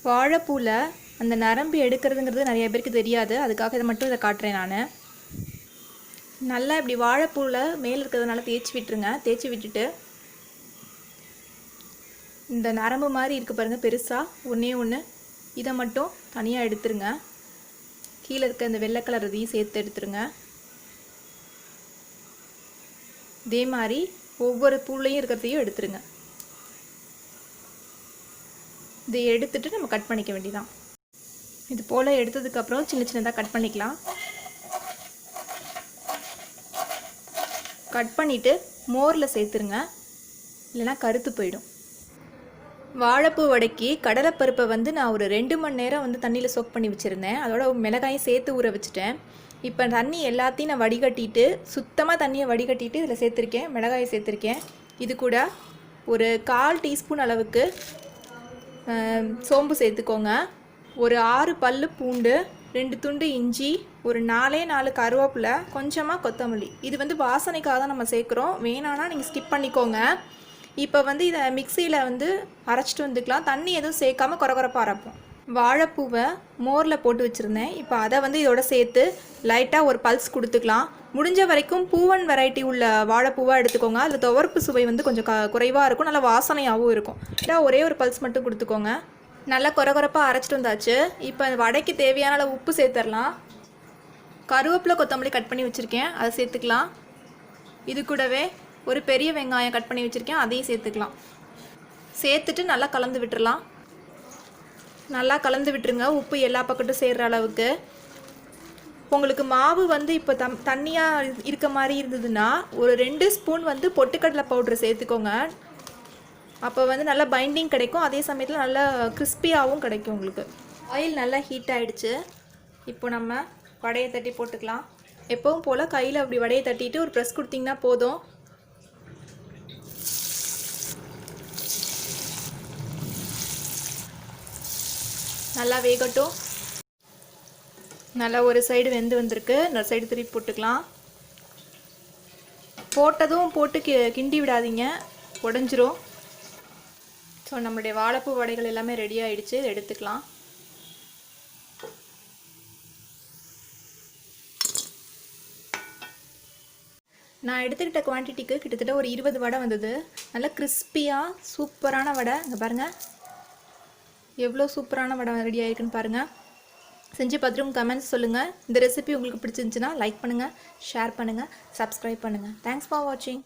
வாழைப்பூவில் அந்த நரம்பு எடுக்கிறதுங்கிறது நிறைய பேருக்கு தெரியாது. அதுக்காக இதை காட்டுறேன் நான். நல்லா இப்படி வாழைப்பூவில் மேலே இருக்கிறதுனால தேய்ச்சி விட்டுருங்க. தேய்ச்சி விட்டுட்டு இந்த நரம்பு மாதிரி இருக்குது பாருங்கள், பெருசாக ஒன்றே ஒன்று, இதை மட்டும் தனியாக எடுத்துருங்க. கீழே இருக்க இந்த வெள்ளை கலர் இதையும் சேர்த்து எடுத்துருங்க. இதே மாதிரி ஒவ்வொரு பூலையும் இருக்கிறதையும் எடுத்துருங்க. இதை எடுத்துட்டு நம்ம கட் பண்ணிக்க வேண்டியதான். இது போல் எடுத்ததுக்கப்புறம் சின்ன சின்னதாக கட் பண்ணிக்கலாம். கட் பண்ணிவிட்டு மோரில் சேர்த்துருங்க, இல்லைனா கருத்து போயிடும். வாழைப்பூ வடைக்கு கடலைப்பருப்பை நான் ஒரு 2 மணி நேரம் தண்ணியில் சோக் பண்ணி வச்சுருந்தேன். அதோட மிளகாயும் சேர்த்து ஊற வச்சுட்டேன். இப்போ தண்ணி எல்லாத்தையும் நான் வடிகட்டிட்டு, சுத்தமாக தண்ணியை வடிகட்டிட்டு இதில் சேர்த்துருக்கேன். மிளகாயை சேர்த்துருக்கேன். இது கூட ஒரு 1/4 டீஸ்பூன் அளவுக்கு சோம்பு சேர்த்துக்கோங்க. ஒரு 6 பல்லு பூண்டு, 2 துண்டு இஞ்சி, ஒரு 4 கருவேப்பிலை, கொஞ்சமாக கொத்தமல்லி. இது வாசனைக்காக தான் நம்ம சேர்க்குறோம். வேணான்னா நீங்கள் ஸ்கிப் பண்ணிக்கோங்க. இப்போ இதை மிக்சியில் அரைச்சிட்டு வந்துக்கலாம். தண்ணி எதுவும் சேர்க்காமல் கொரகொரப்பாக அரைப்போம். வாழைப்பூவை மோரில் போட்டு வச்சுருந்தேன். இப்போ அதை இதோட சேர்த்து லைட்டாக ஒரு பல்ஸ் கொடுத்துக்கலாம். முடிஞ்ச வரைக்கும் பூவன் வெரைட்டி உள்ள வாழைப்பூவாக எடுத்துக்கோங்க. அதில் துவர்ப்பு சுவை கொஞ்சம் குறைவாக இருக்கும், நல்லா வாசனையாகவும் இருக்கும். ஒரே ஒரு பல்ஸ் மட்டும் கொடுத்துக்கோங்க. நல்லா கொரகொரப்பாக அரைச்சிட்டு வந்தாச்சு. இப்போ வடைக்கு தேவையான அளவு உப்பு சேர்த்துடலாம். கருவேப்பிலை கொத்தமல்லி கட் பண்ணி வச்சுருக்கேன், அதை சேர்த்துக்கலாம். இது கூடவே ஒரு பெரிய வெங்காயம் கட் பண்ணி வச்சுருக்கேன், அதையும் சேர்த்துக்கலாம். சேர்த்துட்டு நல்லா கலந்து விட்டுறலாம். நல்லா கலந்து விட்டுருங்க, உப்பு எல்லா பக்கட்டும் சேர்கிற அளவுக்கு. உங்களுக்கு மாவு இப்போ தண்ணியாக இருக்க மாதிரி இருந்ததுன்னா ஒரு 2 ஸ்பூன் பொட்டுக்கடலை பவுட்ரு சேர்த்துக்கோங்க. அப்போ நல்லா பைண்டிங் கிடைக்கும். அதே சமயத்தில் நல்லா கிறிஸ்பியாகவும் கிடைக்கும் உங்களுக்கு. ஆயில் நல்லா ஹீட் ஆகிடுச்சு. இப்போ நம்ம வடையை தட்டி போட்டுக்கலாம். எப்பவும் போல் கையில் அப்படி வடையை தட்டிட்டு ஒரு ப்ரெஸ் கொடுத்திங்கன்னா போதும். நல்லா வேகட்டும். நல்லா ஒரு சைடு வெந்து வந்திருக்கு, இன்னொரு சைடு திருப்பி போட்டுக்கலாம். போட்டதும் போட்டு கிண்டி விடாதீங்க, உடஞ்சிரும். ஸோ நம்மளுடைய வாழைப்பூ வடைகள் எல்லாமே ரெடி ஆகிடுச்சு. இதை எடுத்துக்கலாம். நான் எடுத்துக்கிட்ட குவான்டிட்டிக்கு கிட்டத்தட்ட ஒரு 20 வடை வந்தது. நல்லா கிறிஸ்பியாக சூப்பரான வடை. இங்கே பாருங்கள் எவ்வளோ சூப்பரான வடை ரெடி ஆகிருக்குன்னு பாருங்கள். செஞ்சு பார்த்துட்டு உங்கள் கமெண்ட்ஸ் சொல்லுங்கள். இந்த ரெசிபி உங்களுக்கு பிடிச்சிருந்துச்சுன்னா லைக் பண்ணுங்கள், ஷேர் பண்ணுங்கள், சப்ஸ்கிரைப் பண்ணுங்கள். தேங்க்ஸ் ஃபார் வாட்சிங்.